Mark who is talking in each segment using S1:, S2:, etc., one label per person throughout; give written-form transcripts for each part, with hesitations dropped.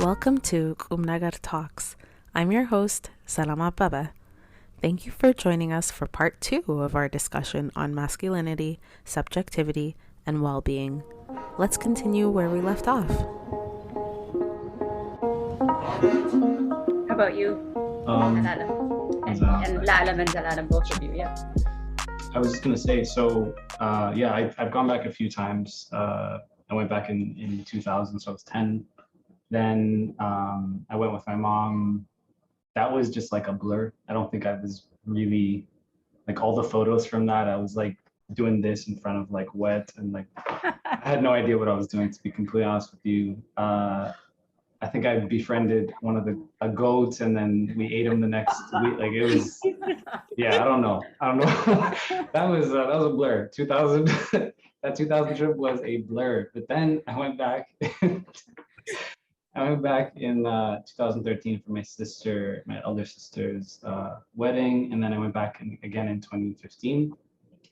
S1: Welcome to Kümneger Talks. I'm your host, Selam Abebe. Thank you for joining us for part 2 of our discussion on masculinity, subjectivity, and well-being. Let's continue where we left off.
S2: How about you? Lealem. And Lealem and Zeweldi, both of you, yeah.
S3: I was just gonna say, I've gone back a few times. I went back in 2000, so I was 10. Then I went with my mom. That was just like a blur. I don't think I was really, like, all the photos from that, I was like doing this in front of like wet and like I had no idea what I was doing, to be completely honest with you. I think I befriended one of a goat, and then we ate him the next week. Like, it was, yeah, I don't know. That was a blur. 2000, that 2000 trip was a blur. But then I went back. I went back in 2013 for my elder sister's wedding, and then I went back again in 2015.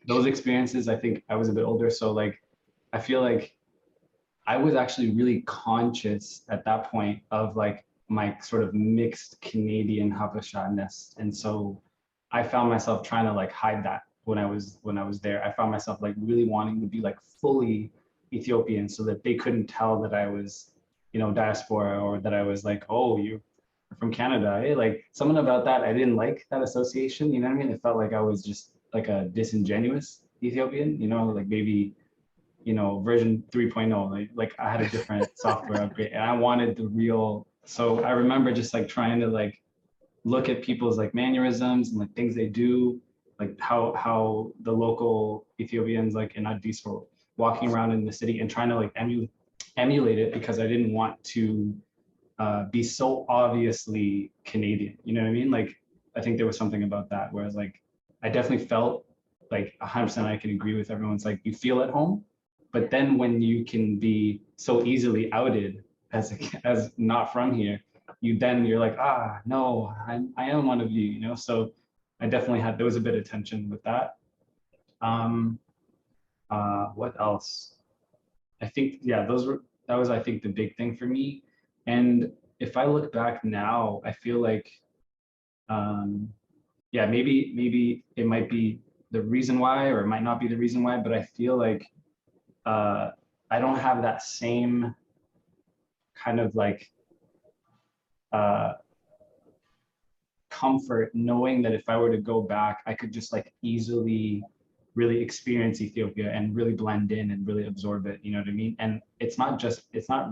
S3: Those experiences, I think I was a bit older, so like I feel like I was actually really conscious at that point of like my sort of mixed Canadian Habesha-ness, and so I found myself trying to like hide that when I was there. I found myself like really wanting to be like fully Ethiopian, so that they couldn't tell that I was, diaspora, or that I was like, oh, you're from Canada. Eh? Like, something about that, I didn't like that association. You know what I mean? It felt like I was just like a disingenuous Ethiopian. Like maybe version 3.0, like I had a different software upgrade, and I wanted the real. So I remember just like trying to like look at people's like mannerisms and like things they do, like how the local Ethiopians like in Addis were walking around in the city, and trying to like emulate it, because I didn't want to be so obviously Canadian. You know what I mean? Like, I think there was something about that, whereas like I definitely felt like 100% I can agree with everyone's like, you feel at home. But then when you can be so easily outed as not from here, you're like, no, I am one of you, So I definitely there was a bit of tension with that. What else? I think, yeah, that was, I think, the big thing for me. And if I look back now, I feel like, maybe it might be the reason why, or it might not be the reason why, but I feel like I don't have that same kind of like comfort knowing that if I were to go back, I could just like easily really experience Ethiopia and really blend in and really absorb it. You know what I mean? And it's not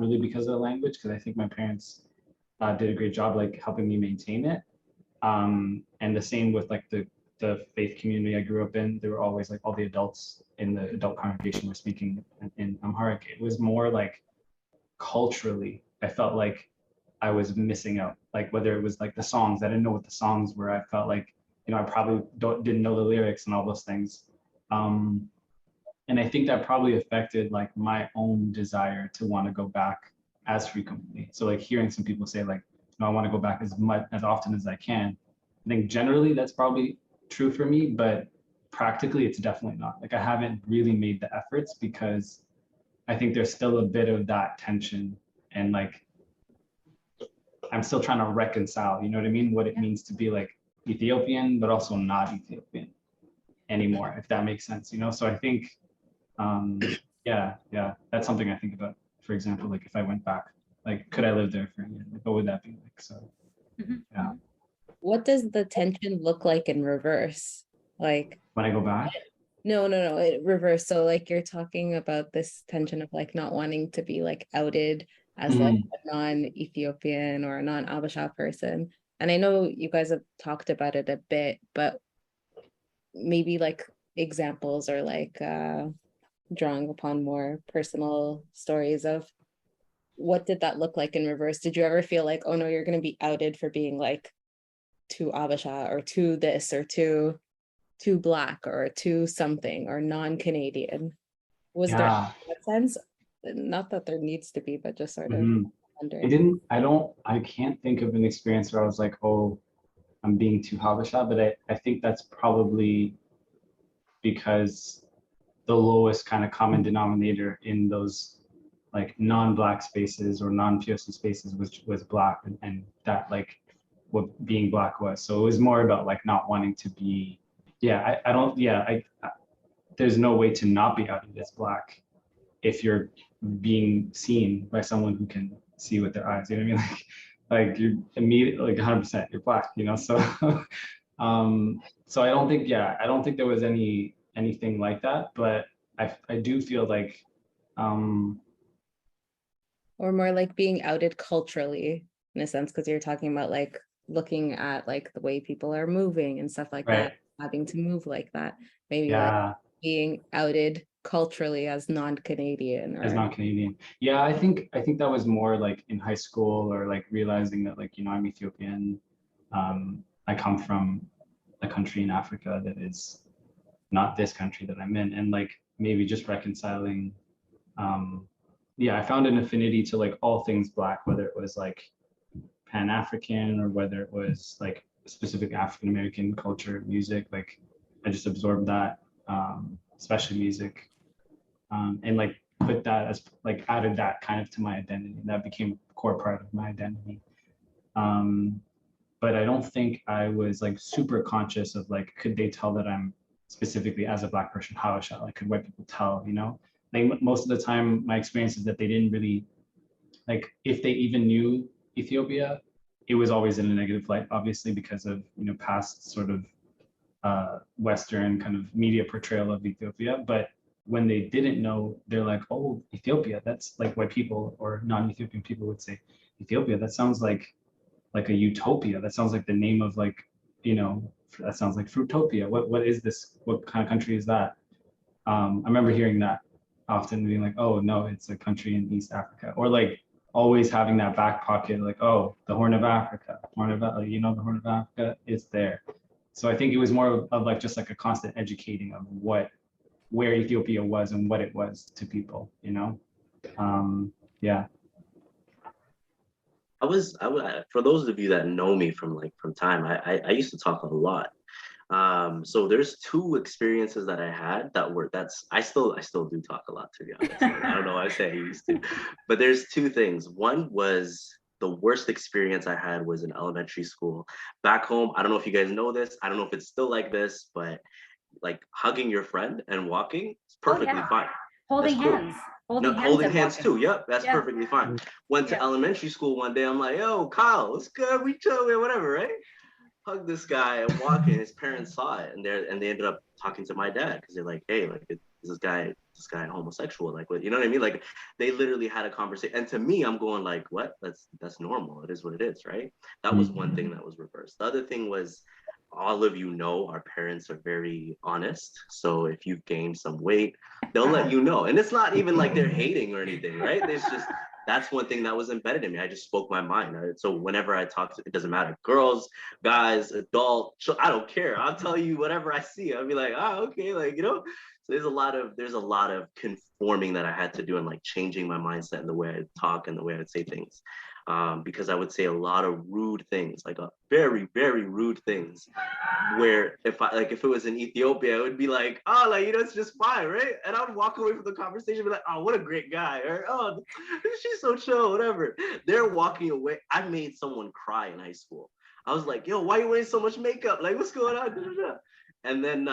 S3: really because of the language, because I think my parents did a great job like helping me maintain it. And the same with like the faith community I grew up in. There were always like all the adults in the adult congregation were speaking in Amharic. It was more like culturally, I felt like I was missing out. Like, whether it was like the songs, I didn't know what the songs were. I felt like, I probably didn't know the lyrics and all those things. And I think that probably affected like my own desire to want to go back as frequently. So like hearing some people say like, no, I want to go back as often as I can. I think generally that's probably true for me, but practically it's definitely not. Like, I haven't really made the efforts, because I think there's still a bit of that tension, and like I'm still trying to reconcile, you know what I mean? What it means to be like Ethiopian, but also not Ethiopian anymore, if that makes sense, So I think, yeah, that's something I think about. For example, like if I went back, like, could I live there for a year? Like, what would that be like? So, yeah.
S4: What does the tension look like in reverse? Like,
S3: when I go back?
S4: No, reverse. So like you're talking about this tension of like not wanting to be like outed as like a non-Ethiopian or a non-Abasha person. And I know you guys have talked about it a bit, but maybe like examples, or like drawing upon more personal stories of what did that look like in reverse? Did you ever feel like, oh no, you're going to be outed for being like too Abasha, or too this, or too Black, or too something, or non-Canadian? Was there that sense? Not that there needs to be, but just sort of wondering.
S3: I can't think of an experience where I was like, oh, I'm being too Habesha, but I think that's probably because the lowest kind of common denominator in those like non-black spaces or non-POC spaces was black, and that like what being black was. So it was more about like not wanting to be, I don't, there's no way to not be outed as black if you're being seen by someone who can see with their eyes, you know what I mean? Like you're immediately like 100% you're black, you know? So, so I don't think there was anything like that, but I do feel like,
S4: or more like being outed culturally in a sense, because you're talking about like looking at like the way people are moving and stuff like
S3: right.
S4: that, having to move like that, maybe like
S3: Yeah.
S4: being outed culturally as non-Canadian
S3: As
S4: or
S3: non-Canadian. Yeah, I think that was more like in high school, or like realizing that like, you know, I'm Ethiopian. I come from a country in Africa that is not this country that I'm in, and like maybe just reconciling. I found an affinity to like all things black, whether it was like Pan-African or whether it was like specific African American culture, music. Like I just absorbed that, especially music, and like put that as like added that kind of to my identity. That became a core part of my identity. But I don't think I was like super conscious of like, could they tell that I'm specifically as a black person Habesha? Like, could white people tell? You know, like most of the time, my experience is that they didn't really, like, if they even knew Ethiopia, it was always in a negative light, obviously because of, you know, past sort of Western kind of media portrayal of Ethiopia. But when they didn't know, they're like, oh, Ethiopia, that's like what people or non-Ethiopian people would say. Ethiopia, that sounds like a utopia. That sounds like the name of like, you know, that sounds like Fruitopia. What is this? What kind of country is that? I remember hearing that often, being like, oh no, it's a country in East Africa, or like always having that back pocket, like, oh, the Horn of Africa, you know, the Horn of Africa is there. So I think it was more of like just like a constant educating of where Ethiopia was and what it was to people, you know. Yeah.
S5: For those of you that know me from time, I used to talk a lot. So there's two experiences that I had I still do talk a lot, to be honest. I don't know why I say I used to, but there's two things. One was the worst experience I had was in elementary school. Back home, I don't know if you guys know this. I don't know if it's still like this, but like hugging your friend and walking is perfectly fine.
S2: Holding hands.
S5: Holding hands too. Yep, that's perfectly fine. Went to elementary school one day. I'm like, yo, Kyle, what's good? We chill, whatever, right? Hug this guy and walking. His parents saw it, and they ended up talking to my dad because they're like, hey, like, is this guy homosexual? Like, what, you know what I mean? Like, they literally had a conversation. And to me, I'm going like, what? That's normal. It is what it is, right? That was one thing that was reversed. The other thing was, all of you know, our parents are very honest. So if you've gained some weight, they'll let you know. And it's not even like they're hating or anything, right? It's just, that's one thing that was embedded in me. I just spoke my mind. Right? So whenever I talk it doesn't matter, girls, guys, adult, I don't care. I'll tell you whatever I see. I'll be like, okay, like, you know. So there's a lot of conforming that I had to do, and like changing my mindset and the way I talk and the way I say things. Because I would say a lot of rude things, like a very, very rude things, where if it was in Ethiopia, it would be like, oh, like, you know, it's just fine, right? And I would walk away from the conversation and be like, oh, what a great guy, or oh, she's so chill, whatever. They're walking away. I made someone cry in high school. I was like, yo, why are you wearing so much makeup? Like, what's going on? And then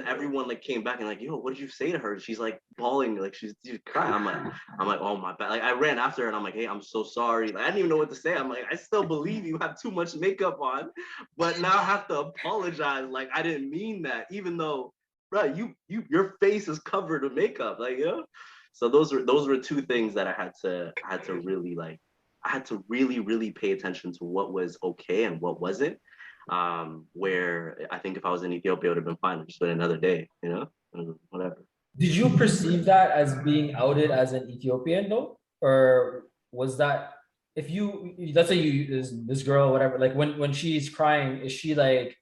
S5: everyone like came back and like, yo, what did you say to her? She's like bawling, like she's crying. I'm like, oh my bad. Like I ran after her and I'm like, hey, I'm so sorry. Like I didn't even know what to say. I'm like, I still believe you have too much makeup on, but now I have to apologize. Like I didn't mean that, even though, bro, your face is covered with makeup. Like, you know. So those were two things that I had to really like. I had to really, really pay attention to what was okay and what wasn't. Where I think if I was in Ethiopia, it would have been fine. Just been another day, you know, whatever.
S6: Did you perceive that as being outed as an Ethiopian though? Or was that, if you, let's say you, this girl, whatever, like when she's crying, is she like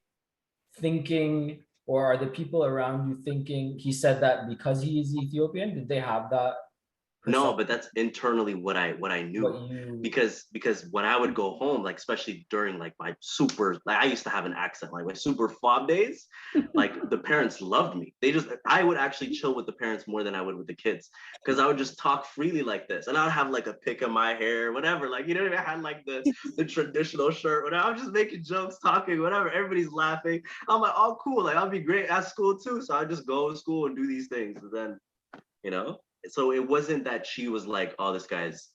S6: thinking, or are the people around you thinking he said that because he is Ethiopian? Did they have that
S5: No, but that's internally what I knew. Because when I would go home, like especially during like my super, like I used to have an accent, like my super fob days, like the parents loved me. I would actually chill with the parents more than I would with the kids, because I would just talk freely like this, and I would have like a pick of my hair, whatever, like you know, I had like the traditional shirt, whatever. I'm just making jokes, talking, whatever. Everybody's laughing. I'm like, oh cool, like I'll be great at school too. So I just go to school and do these things, and then, you know. So it wasn't that she was like, oh, this guy's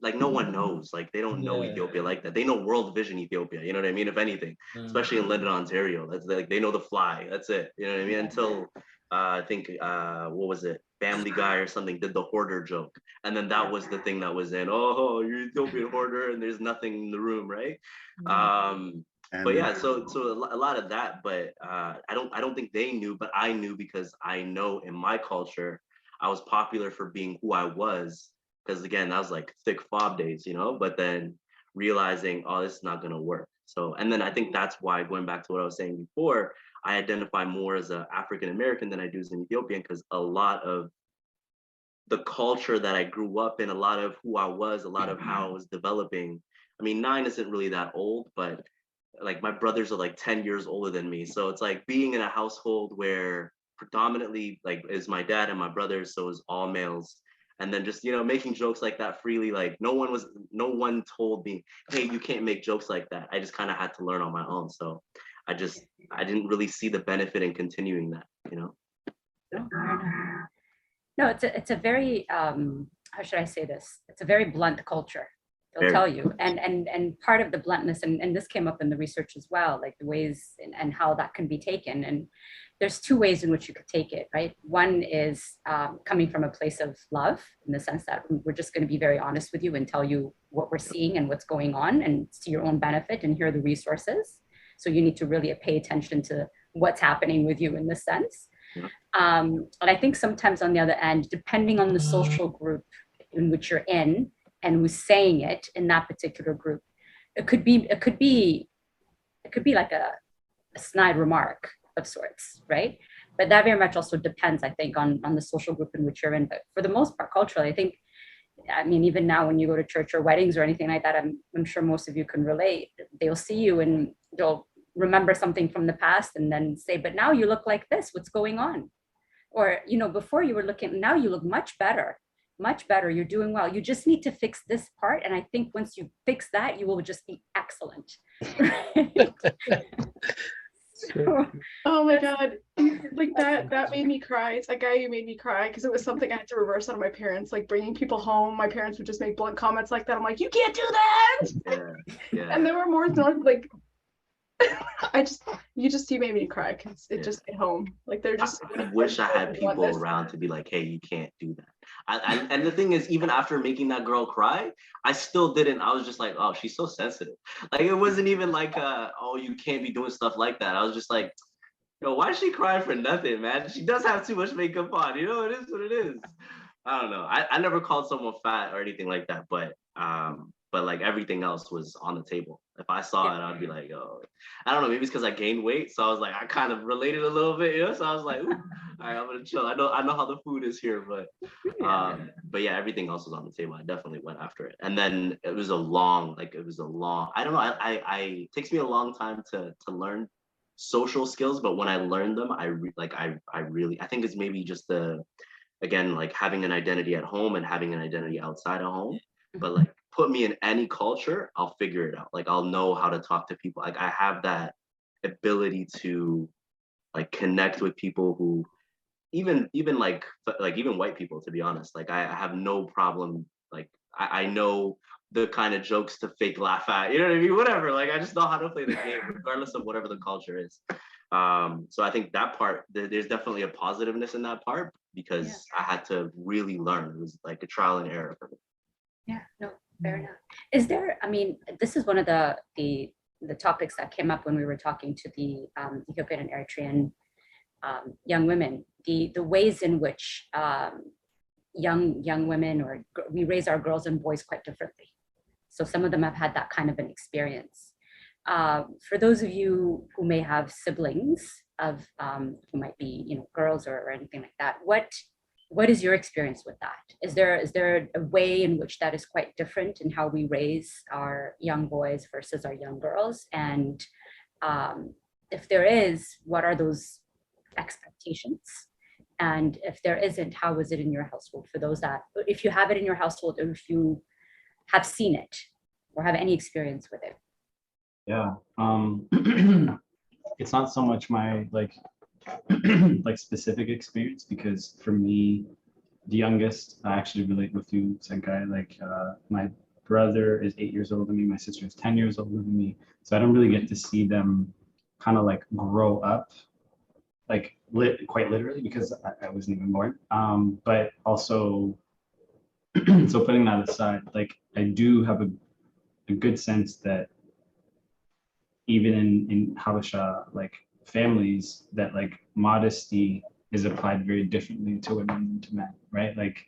S5: like, no one knows. Like, they don't know Ethiopia like that. They know World Vision Ethiopia. You know what I mean? If anything, especially in London, Ontario, that's like they know The Fly. That's it. You know what I mean? Until I think what was it? Family Guy or something did the hoarder joke, and then that was the thing that was in. Oh, you're Ethiopian hoarder, and there's nothing in the room, right? But yeah, so a lot of that. But I don't think they knew, but I knew, because I know in my culture, I was popular for being who I was, because again, that was like thick fob days, you know, but then realizing, oh, this is not going to work. So, and then I think that's why, going back to what I was saying before, I identify more as an African American than I do as an Ethiopian, because a lot of the culture that I grew up in, a lot of who I was, a lot of how I was developing. I mean, 9 isn't really that old, but like my brothers are like 10 years older than me. So it's like being in a household where predominantly like is my dad and my brothers, so it's all males, and then just, you know, making jokes like that freely. Like no one told me, hey, you can't make jokes like that. I just kind of had to learn on my own. So I didn't really see the benefit in continuing that, you know.
S2: No, it's a very how should I say this? It's a very blunt culture. They'll tell you, and part of the bluntness, and this came up in the research as well, like the ways and how that can be taken. And there's 2 ways in which you could take it, right? One is coming from a place of love, in the sense that we're just going to be very honest with you and tell you what we're seeing and what's going on, and to your own benefit, and here are the resources. So you need to really pay attention to what's happening with you in this sense. And I think sometimes on the other end, depending on the social group in which you're in and who's saying it in that particular group, it could be like a snide remark of sorts, right? But that very much also depends, I think, on the social group in which you're in. But for the most part, culturally, I think, I mean, even now when you go to church or weddings or anything like that, I'm sure most of you can relate. They'll see you and they'll remember something from the past and then say, but now you look like this, what's going on? Or, you know, before you were looking, now you look much better, you're doing well. You just need to fix this part. And I think once you fix that, you will just be excellent. Right?
S7: Oh my God, like that made me cry. It's that guy who made me cry, because it was something I had to reverse on my parents, like bringing people home. My parents would just make blunt comments like that. I'm like, you can't do that. Yeah. And there were more like you made me cry, because it just hit home. Like they're just.
S5: I wish I had people around to be like, hey, you can't do that. And the thing is, even after making that girl cry, I still didn't. I was just like, oh, she's so sensitive. Like it wasn't even like, oh, you can't be doing stuff like that. I was just like, yo, why is she crying for nothing, man? She does have too much makeup on. You know, it is what it is. I don't know. I never called someone fat or anything like that, but like everything else was on the table. If I saw it, I'd be like, oh, I don't know, maybe it's because I gained weight. So I was like, I kind of related a little bit, you know? So I was like, ooh, all right, I'm gonna chill. I know how the food is here, but yeah, everything else was on the table. I definitely went after it. And then it was a long, I don't know, it takes me a long time to learn social skills, but when I learned them, I think it's maybe just again, like having an identity at home and having an identity outside of home. But like put me in any culture, I'll figure it out. Like I'll know how to talk to people. Like I have that ability to like connect with people who even like even white people, to be honest. Like I have no problem. Like I know the kind of jokes to fake laugh at, you know what I mean? Whatever. Like I just know how to play the game, regardless of whatever the culture is. So I think that part, there's definitely a positiveness in that part, because I had to really learn. It was like a trial and error for me.
S2: Yeah, no, fair enough. Is there, I mean, this is one of the topics that came up when we were talking to the Ethiopian and Eritrean young women, the ways in which young women, or we raise our girls and boys quite differently. So some of them have had that kind of an experience. For those of you who may have siblings who might be, you know, girls or anything like that, what is your experience with that? Is there a way in which that is quite different in how we raise our young boys versus our young girls? And if there is, what are those expectations? And if there isn't, how is it in your household? For those that, if you have it in your household, or if you have seen it or have any experience with it.
S3: Yeah. It's not so much my like specific experience, because for me, the youngest, I actually relate with you, Senkai. Like my brother is 8 years older than me, my sister is 10 years older than me. So I don't really get to see them kind of like grow up, like quite literally, because I wasn't even born. But also, so putting that aside, like I do have a good sense that even in Habesha, like families, that like modesty is applied very differently to women than to men, right? Like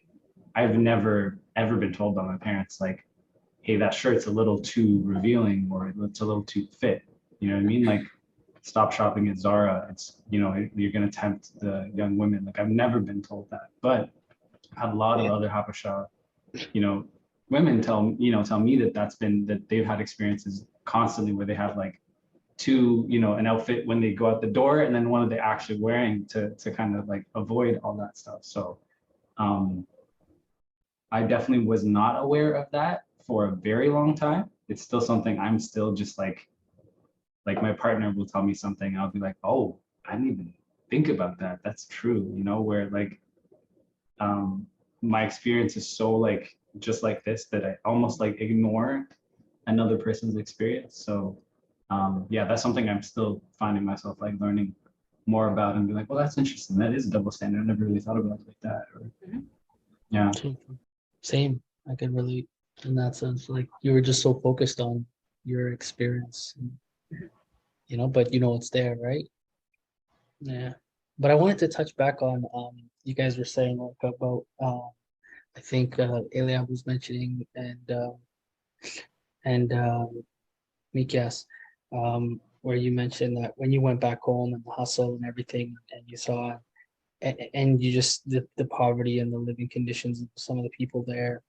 S3: I've never ever been told by my parents like, hey, that shirt's a little too revealing, or it's a little too fit. You know what I mean? Like stop shopping at Zara. It's, you know, you're gonna tempt the young women. Like I've never been told that. But I've had a lot of other Habesha, you know, women tell me that they've had experiences constantly where they have like two, you know, an outfit when they go out the door, and then one of they actually wearing to kind of like avoid all that stuff. So I definitely was not aware of that for a very long time. It's still something I'm still just like my partner will tell me something and I'll be like, oh, I didn't even think about that. That's true, you know, where like my experience is so like just like this that I almost like ignore another person's experience. So yeah, that's something I'm still finding myself like learning more about, and be like, well, that's interesting. That is a double standard. I never really thought about it like that. Or, yeah.
S8: Same. I can relate in that sense. Like you were just so focused on your experience, you know, but you know it's there, right? Yeah. But I wanted to touch back on you guys were saying like about I think Lealem was mentioning and Mikias, where you mentioned that when you went back home and the hustle and everything, and you saw, and you just the poverty and the living conditions of some of the people there,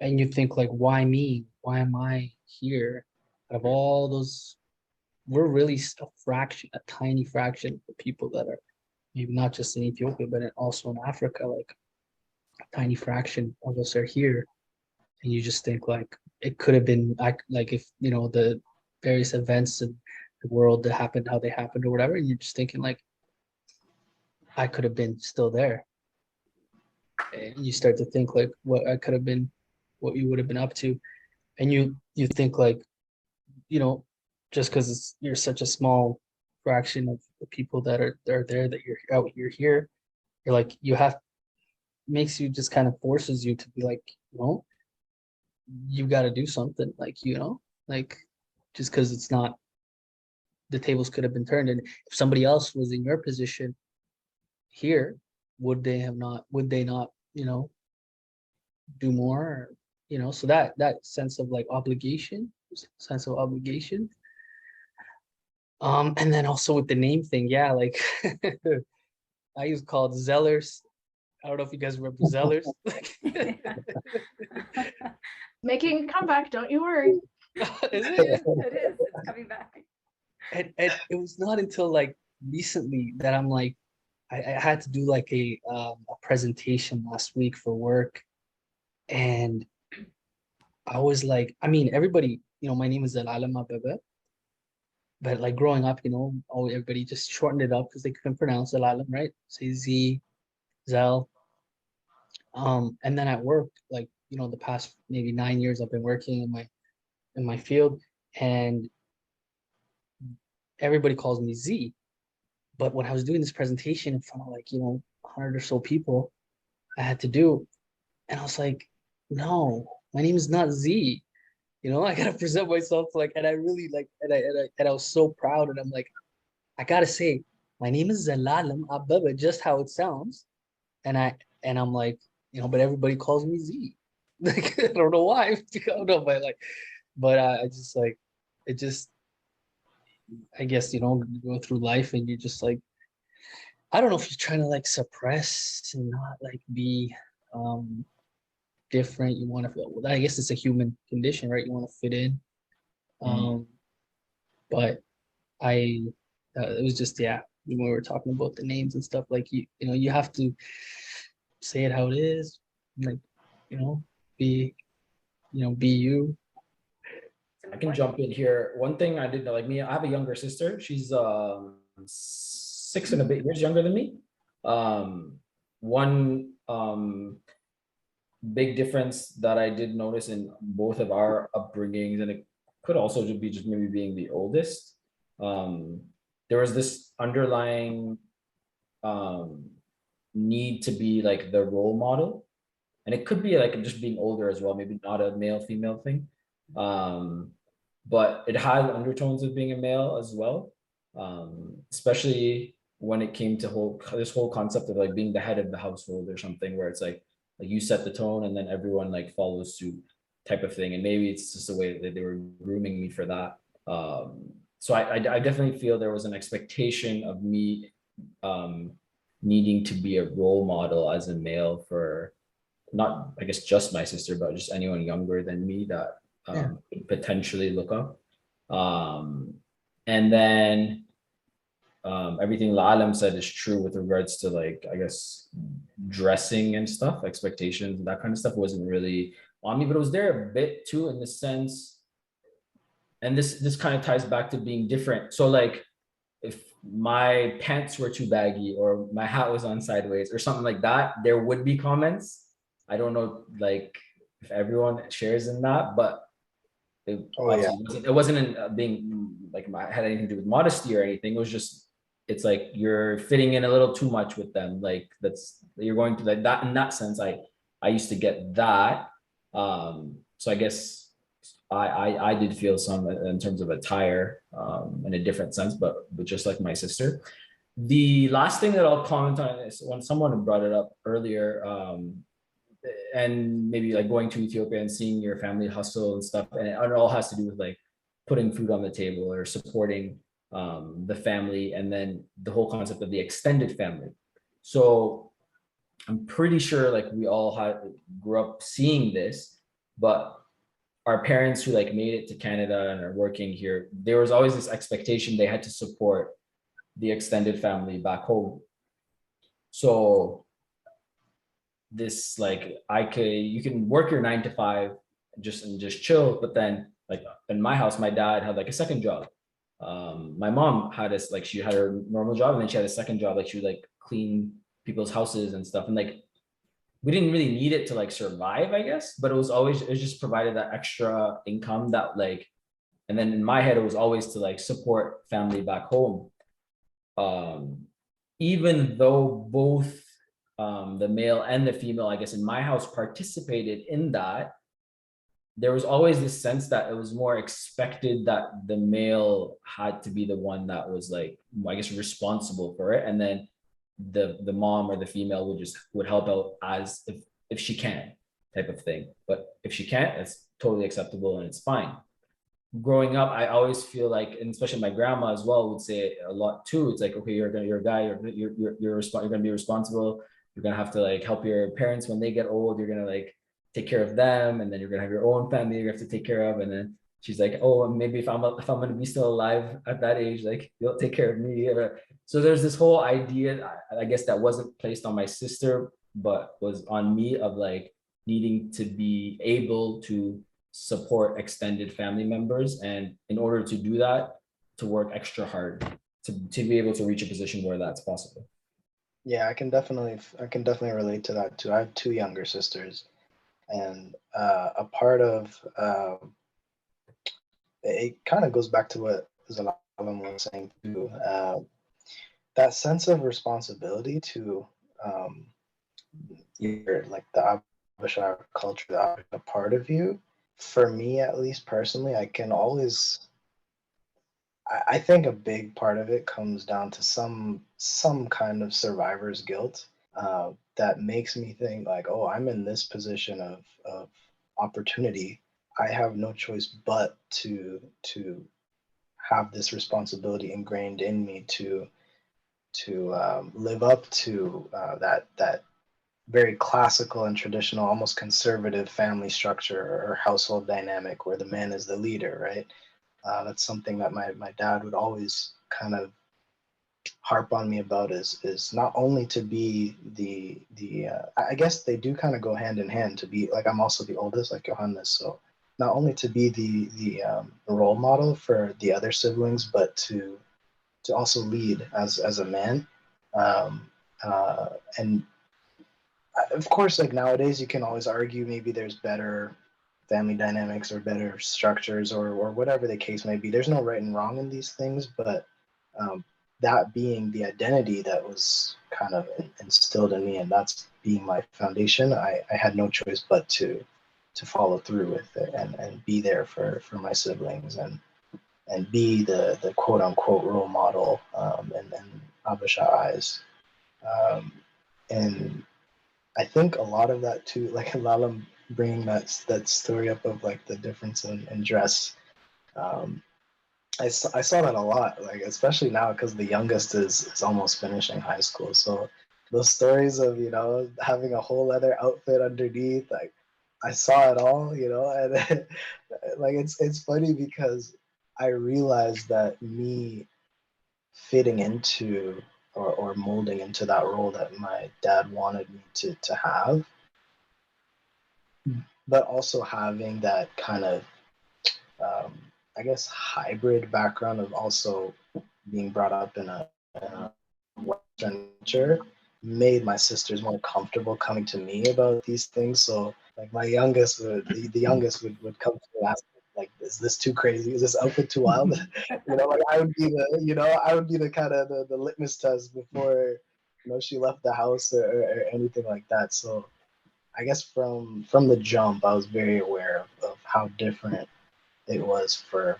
S8: and you think like, why me? Why am I here? Out of all those, we're really a fraction, a tiny fraction of the people that are maybe not just in Ethiopia, but also in Africa. Like a tiny fraction of us are here, and you just think like it could have been like if you know the various events in the world that happened, how they happened or whatever, and you're just thinking like, I could have been still there. And you start to think like what I could have been, what you would have been up to. And you think like, you know, just because you're such a small fraction of the people that are there, that you're out, you're here, you're like, you have, makes you just kind of forces you to be like, you know, you got to do something, like, you know, like just because it's not, the tables could have been turned. And if somebody else was in your position here, would they not, you know, do more, or, you know, so that sense of like obligation. And then also with the name thing, yeah, like I used called Zellers. I don't know if you guys remember Zellers.
S7: Making a comeback, don't you worry.
S2: It is. It's coming back.
S8: And it was not until like recently that I'm like, I had to do like a presentation last week for work, and I was like, I mean, everybody, you know, my name is Lealem Abebe, but like growing up, you know, everybody just shortened it up because they couldn't pronounce Lealem, right? Say Z, Zell. And then at work, like, you know, the past maybe 9 years I've been working in my field, and everybody calls me Z. But when I was doing this presentation in front of like, you know, 100 or so people I had to do, and I was like, no, my name is not Z. You know, I gotta present myself like, and I really like, and I was so proud, and I'm like, I gotta say, my name is Lealem Abebe, just how it sounds, and I'm like, you know, but everybody calls me Z. Like I don't know why. I don't know, but like, but I just like, it just, I guess, you know, go through life and you just like, I don't know if you're trying to like suppress and not like be different. You want to feel, well, I guess it's a human condition, right? You want to fit in. But it was just, yeah, when we were talking about the names and stuff, like you know, you have to say it how it is, like, you know, be you.
S6: I can jump in here. One thing I didn't know, like me, I have a younger sister. She's 6 and a bit years younger than me. One big difference that I did notice in both of our upbringings, and it could also just maybe being the oldest, there was this underlying need to be like the role model, and it could be like just being older as well, maybe not a male female thing, but it had undertones of being a male as well, especially when it came to this whole concept of like being the head of the household or something, where it's like you set the tone and then everyone like follows suit type of thing. And maybe it's just the way that they were grooming me for that. So I definitely feel there was an expectation of me needing to be a role model as a male for not, I guess, just my sister, but just anyone younger than me that could potentially look up. And then everything Lealem said is true with regards to like, I guess, dressing and stuff, expectations and that kind of stuff wasn't really on me, but it was there a bit too, in the sense, and this kind of ties back to being different. So like if my pants were too baggy or my hat was on sideways or something like that, there would be comments. I don't know like if everyone shares in that, but it wasn't being like had anything to do with modesty or anything. It was just, it's like you're fitting in a little too much with them. Like you're going to like that. In that sense, I used to get that. So I guess I did feel some in terms of attire in a different sense, but just like my sister. The last thing that I'll comment on is when someone brought it up earlier, and maybe like going to Ethiopia and seeing your family hustle and stuff, and it all has to do with like putting food on the table or supporting the family, and then the whole concept of the extended family. So I'm pretty sure like we all grew up seeing this, but our parents who like made it to Canada and are working here, there was always this expectation they had to support the extended family back home. So this like you can work your 9 to 5 and just chill, but then like in my house, my dad had like a second job. My mom had this, like she had her normal job and then she had a second job, like she would like clean people's houses and stuff, and like we didn't really need it to like survive, I guess, but it was just provided that extra income that like, and then in my head it was always to like support family back home. Even though both the male and the female, I guess in my house, participated in that, there was always this sense that it was more expected that the male had to be the one that was like, I guess, responsible for it, and then the mom or the female would help out as if she can, type of thing. But if she can't, it's totally acceptable and it's fine. Growing up, I always feel like, and especially my grandma as well would say a lot too. It's like, okay, you're a guy, you're gonna be responsible. You're gonna have to like help your parents when they get old. You're gonna like take care of them, and then you're gonna have your own family you have to take care of. And then she's like, oh, maybe if I'm gonna be still alive at that age, like you'll take care of me. So there's this whole idea, I guess, that wasn't placed on my sister, but was on me, of like needing to be able to support extended family members, and in order to do that, to work extra hard to be able to reach a position where that's possible.
S9: Yeah, I can definitely relate to that too. I have 2 younger sisters, and a part of it kind of goes back to what Zelam was saying too. That sense of responsibility to your like the Abasha culture, the Abasha part of you. For me, at least personally, I think a big part of it comes down to some kind of survivor's guilt that makes me think like, oh, I'm in this position of opportunity. I have no choice but to have this responsibility ingrained in me to live up to that very classical and traditional, almost conservative family structure or household dynamic where the man is the leader, right? That's something that my dad would always kind of harp on me about is not only to be the I guess they do kind of go hand in hand, to be like, I'm also the oldest like Johannes, so not only to be the role model for the other siblings, but to also lead as a man. And of course, like nowadays you can always argue maybe there's better family dynamics or better structures or whatever the case may be. There's no right and wrong in these things, but that being the identity that was kind of instilled in me, and that's being my foundation, I had no choice but to follow through with it and be there for my siblings and be the quote unquote role model in Abisha eyes. And I think a lot of that too, like Lealem bringing that story up of like the difference in dress. I saw that a lot, like especially now because the youngest is almost finishing high school. So those stories of having a whole leather outfit underneath, like I saw it all, and like it's funny because I realized that me fitting into or molding into that role that my dad wanted me to have, but also having that kind of I guess hybrid background of also being brought up in a Western culture made my sisters more comfortable coming to me about these things. So like my youngest the youngest would come to me and ask me, like, is this too crazy? Is this outfit too wild? Like I would be the kind of the litmus test before she left the house or anything like that. So I guess from the jump, I was very aware of how different it was for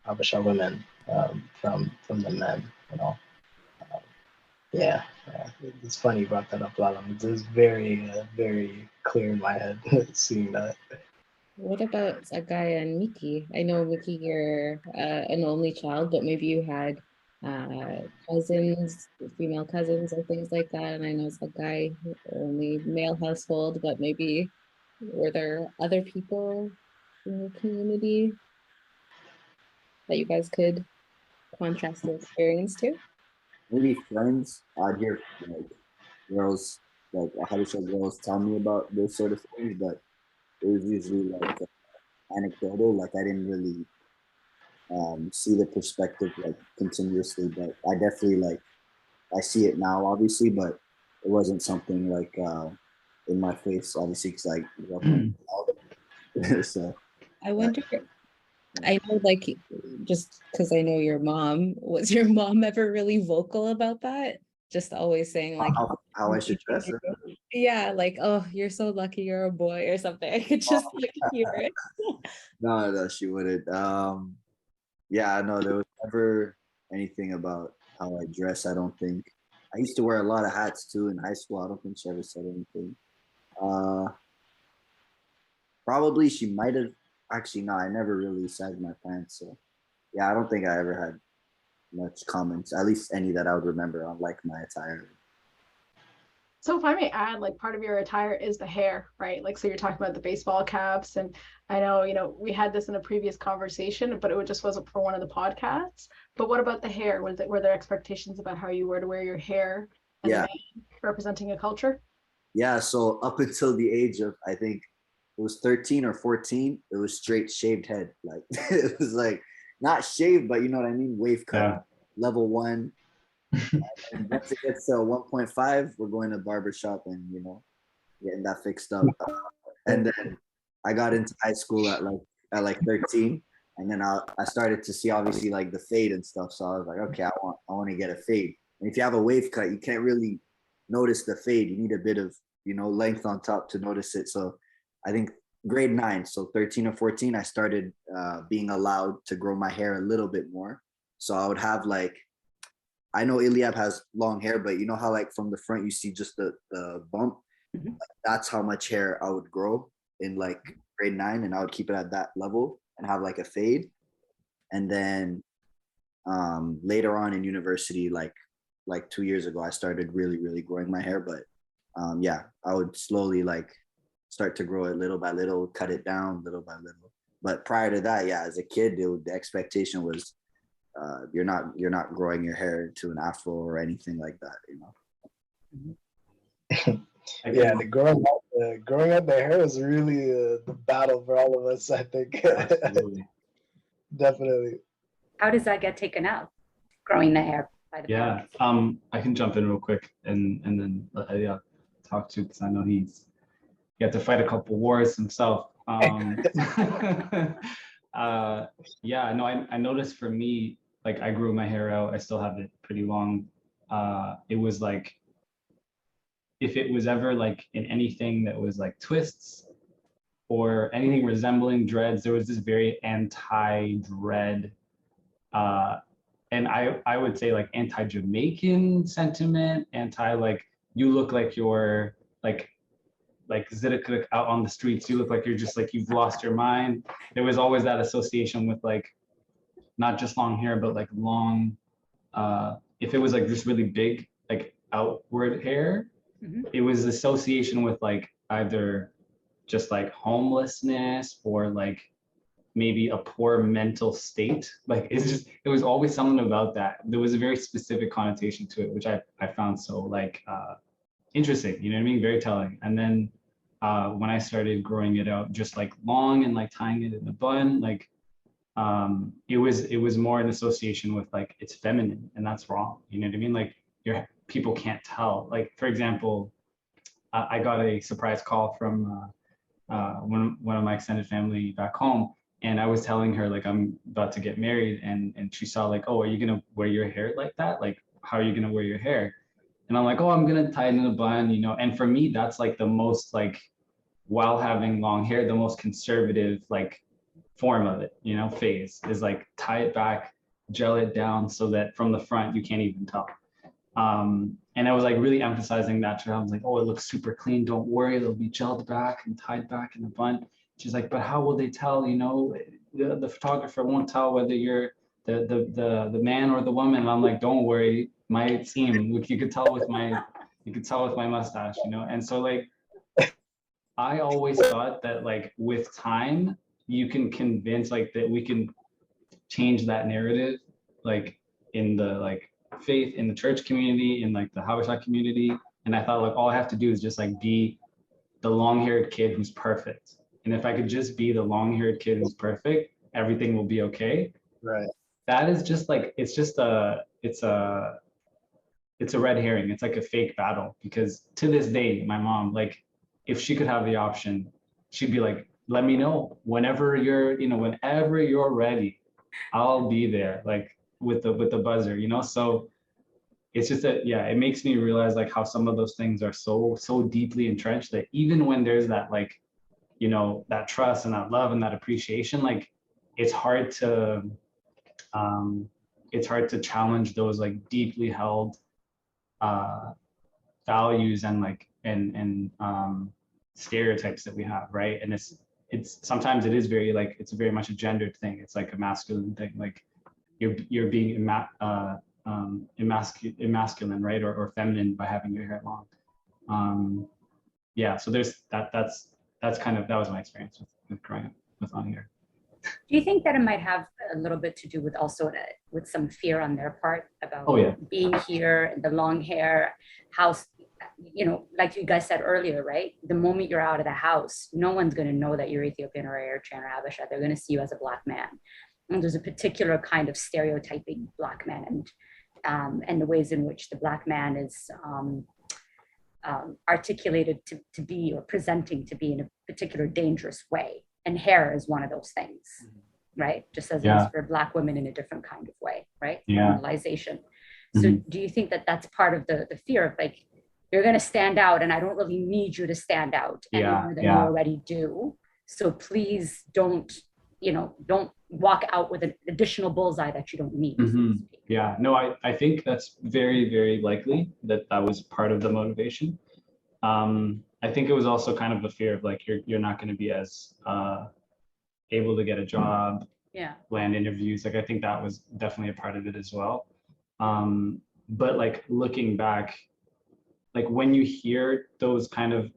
S9: Habesha women from the men. Yeah, it's funny you brought that up, Lalam. It's very very clear in my head seeing that.
S4: What about Zagaya and Miki? I know, Miki, you're an only child, but maybe you had cousins, female cousins, or things like that. And I know Zagai, only male household, but maybe were there other people in your community that you guys could contrast your experience to?
S10: Maybe friends. I'd hear like girls, like Habesha girls, tell me about those sort of things, but it was usually like anecdotal. Like I didn't really see the perspective like continuously, but I definitely like I see it now, obviously, but it wasn't something like in my face, obviously, because I grew up in so
S4: I wonder, I know, like, just because I know your mom, was your mom ever really vocal about that? Just always saying like
S10: how I should dress her.
S4: Yeah, like, oh, you're so lucky you're a boy or something. I could just like hear it.
S10: No, she wouldn't. Yeah, no, there was never anything about how I dress. I don't think. I used to wear a lot of hats too in high school. I don't think she ever said anything. Probably she might have. Actually, no, I never really sagged my pants. So, yeah, I don't think I ever had much comments, at least any that I would remember on like my attire.
S7: So if I may add, like part of your attire is the hair, right? Like, so you're talking about the baseball caps, and I know, we had this in a previous conversation, but it just wasn't for one of the podcasts. But what about the hair? Were there expectations about how you were to wear your hair as a man representing a culture?
S10: Yeah, so up until the age of, I think it was 13 or 14, it was straight shaved head. Like it was like not shaved, but you know what I mean? Wave cut, level 1. And once it gets to 1.5, we're going to barbershop and getting that fixed up. And then I got into high school at like 13, and then I started to see obviously like the fade and stuff. So I was like, okay, I want to get a fade. And if you have a wave cut, you can't really notice the fade. You need a bit of length on top to notice it. So I think grade 9, so 13 or 14, I started being allowed to grow my hair a little bit more. So I would have like, I know Iliab has long hair, but you know how like from the front you see just the bump?
S2: Mm-hmm.
S10: That's how much hair I would grow in like grade 9, and I would keep it at that level and have like a fade. And then Later on in university, like 2 years ago, I started really growing my hair. But yeah, I would slowly like start to grow it little by little, cut it down little by little. But prior to that, yeah, as a kid, the expectation was you're not growing your hair to an afro or anything like that, you know.
S9: Yeah, the growing up the hair was really the battle for all of us, I think.
S3: Absolutely.
S9: Definitely.
S2: How does that get taken out? Growing the hair by the
S3: Yeah,
S2: parents?
S3: I can jump in real quick and then yeah, talk to, because I know he had to fight a couple wars himself. Yeah, no, I noticed for me, like I grew my hair out. I still have it pretty long. It was like, if it was ever like in anything that was like twists or anything resembling dreads, there was this very anti-dread, and I would say like anti-Jamaican sentiment, like you look like you're like Zidikuk out on the streets, you look like you're just like you've lost your mind. There was always that association with like not just long hair, but like long, if it was like just really big, like outward hair, it was association with like either just like homelessness or like maybe a poor mental state. Like it was always something about that. There was a very specific connotation to it, which I found so like interesting, you know what I mean? Very telling. And then when I started growing it out, just like long and like tying it in a bun, like it was more an association with like it's feminine, and that's wrong. You know what I mean? Like people can't tell. Like for example, I got a surprise call from one of my extended family back home, and I was telling her like I'm about to get married, and she saw like, oh, are you gonna wear your hair like that? Like how are you gonna wear your hair? And I'm like, oh, I'm gonna tie it in a bun, you know. And for me, that's like the most like, while having long hair, the most conservative like form of it, you know, phase is like tie it back, gel it down so that from the front you can't even tell. And I was like really emphasizing that to her. I was like, oh, it looks super clean. Don't worry, it'll be gelled back and tied back in a bun. She's like, but how will they tell? You know, the photographer won't tell whether you're the man or the woman. And I'm like, don't worry, my team. You could tell with my mustache, you know. And so like, I always thought that like with time you can convince like that we can change that narrative, like in the like faith, in the church community, in like the Habesha community. And I thought like all I have to do is just like be the long-haired kid who's perfect. And if I could just be the long-haired kid who's perfect, everything will be okay.
S9: Right.
S3: That is just like, it's a red herring. It's like a fake battle, because to this day, my mom, like if she could have the option, she'd be like, let me know whenever you're ready, I'll be there, like with the buzzer, you know. So it's just that, yeah, it makes me realize like how some of those things are so deeply entrenched that even when there's that like, you know, that trust and that love and that appreciation, like it's hard to challenge those like deeply held values and like and stereotypes that we have, right? And it's sometimes it is very like, it's very much a gendered thing. It's like a masculine thing, like you're being emasculine, right, or feminine by having your hair long. Yeah, so there's that's that was my experience with growing up with long hair.
S2: Do you think that it might have a little bit to do with also with some fear on their part about being here, the long hair, how, you know, like you guys said earlier, right? The moment you're out of the house, no one's going to know that you're Ethiopian or Eritrean or Habesha. They're going to see you as a Black man. And there's a particular kind of stereotyping Black man, and the ways in which the Black man is articulated to be or presenting to be in a particular dangerous way. And hair is one of those things, right? Just as it is for Black women in a different kind of way, right? Normalization. So do you think that that's part of the fear of like, you're going to stand out and I don't really need you to stand out anymore than you already do. So please don't walk out with an additional bullseye that you don't need. So to speak.
S3: Yeah, no, I think that's very, very likely that was part of the motivation. I think it was also kind of a fear of like, you're not going to be as able to get a job. land interviews. Like I think that was definitely a part of it as well. But like looking back, like when you hear those kind of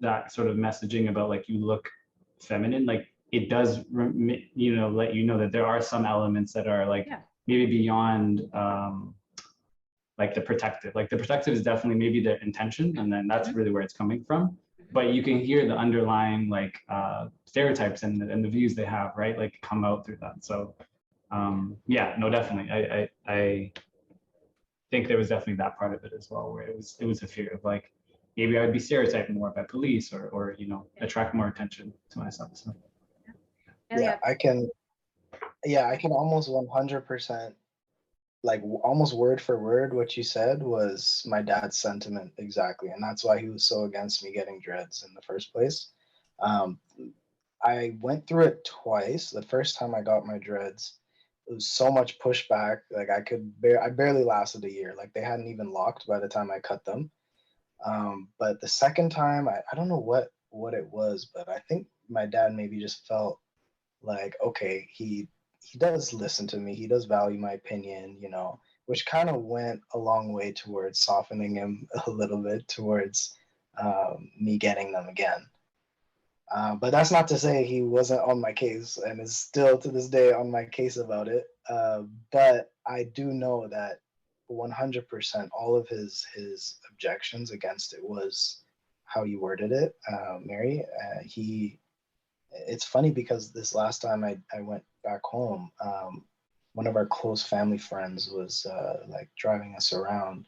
S3: that sort of messaging about like you look feminine, like it does let you know that there are some elements that are like maybe beyond like the protective. Like the protective is definitely maybe the intention, and then that's really where it's coming from. But you can hear the underlying like stereotypes and the views they have, right? Like come out through that. So yeah, no, definitely. I think there was definitely that part of it as well, where it was a fear of like maybe I would be stereotyped more by police or attract more attention to myself. So
S9: I can almost 100%, like almost word for word what you said was my dad's sentiment exactly, and that's why he was so against me getting dreads in the first place. I went through it twice. The first time I got my dreads, it was so much pushback. Like I barely lasted a year. Like they hadn't even locked by the time I cut them. But the second time, I don't know what it was, but I think my dad maybe just felt like, okay, he does listen to me. He does value my opinion, which kind of went a long way towards softening him a little bit towards me getting them again. But that's not to say he wasn't on my case and is still to this day on my case about it. But I do know that 100% all of his objections against it was how you worded it, Mary. It's funny because this last time I went back home, one of our close family friends was like driving us around,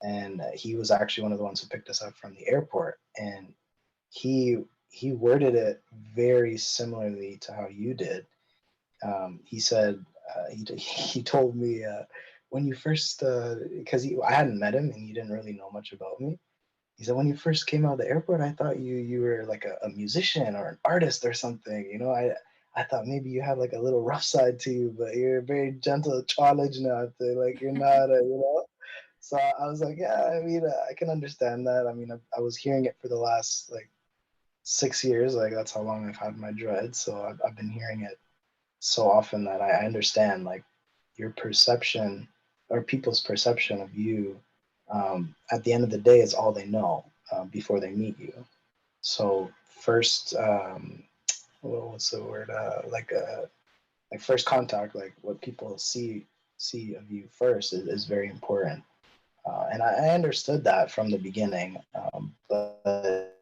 S9: and he was actually one of the ones who picked us up from the airport, and he worded it very similarly to how you did. He said, he told me when you first, because I hadn't met him and he didn't really know much about me. He said, when you first came out of the airport, I thought you were like a musician or an artist or something. I thought maybe you had like a little rough side to you, but you're a very gentle college now. Like you're not, So I was like, yeah, I mean, I can understand that. I mean, I was hearing it for the last like 6 years. Like that's how long I've had my dreads. So I've been hearing it so often that I understand like your perception or people's perception of you at the end of the day is all they know before they meet you. So first, what's the word? Like first contact, like what people see of you first is very important. And I understood that from the beginning, but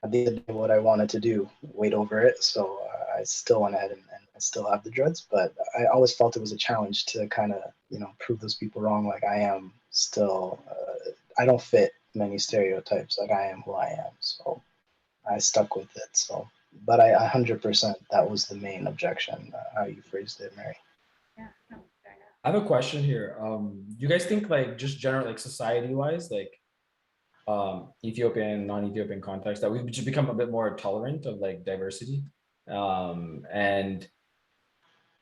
S9: at the end of the day, what I wanted to do, wait over it. So I still went ahead and I still have the dreads, but I always felt it was a challenge to kind of, prove those people wrong. Like I am still, I don't fit many stereotypes. Like I am who I am. So I stuck with it. So, but I 100%, that was the main objection, how you phrased it, Mary.
S2: Yeah, no, fair enough.
S6: I have a question here. Do you guys think like just general, like society wise, like Ethiopian, non-Ethiopian context, that we've just become a bit more tolerant of like diversity, and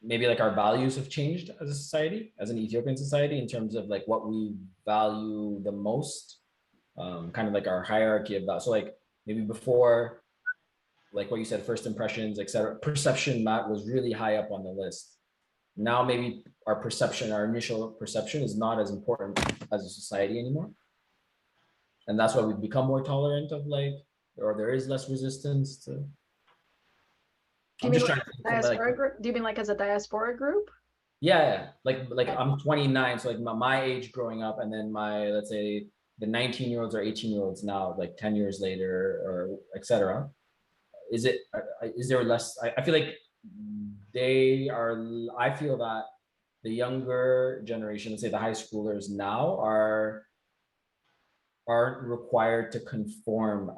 S6: maybe like our values have changed as a society, as an Ethiopian society, in terms of like what we value the most, kind of like our hierarchy of that. So like maybe before, like what you said, first impressions, etc., perception, that was really high up on the list. Now maybe our initial perception is not as important as a society anymore. And that's why we've become more tolerant of like, or there is less resistance to.
S7: Do you mean like as a diaspora group?
S6: Yeah, like I'm 29, so like my age growing up, and then my, let's say the 19-year-olds or 18-year-olds now, like 10 years later, or etc. Is there less? I feel like I feel that the younger generation, let's say the high schoolers now, aren't required to conform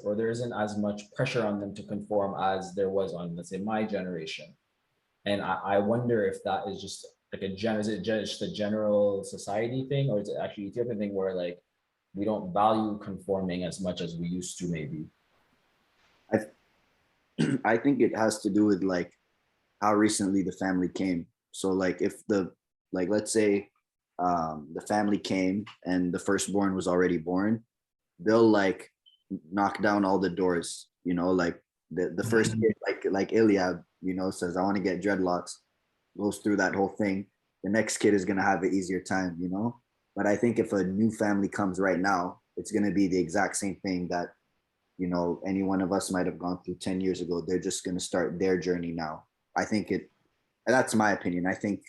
S6: or there isn't as much pressure on them to conform as there was on, let's say, my generation. And I wonder if that is just like is it just a general society thing, or is it actually Ethiopian thing where like we don't value conforming as much as we used to maybe?
S10: I think it has to do with like how recently the family came. So like if let's say the family came and the firstborn was already born, they'll like knock down all the doors, like the first kid, like Iliab, says, I want to get dreadlocks, goes through that whole thing, the next kid is going to have an easier time, But I think if a new family comes right now, it's going to be the exact same thing that, any one of us might have gone through 10 years ago. They're just going to start their journey now. I think that's my opinion. I think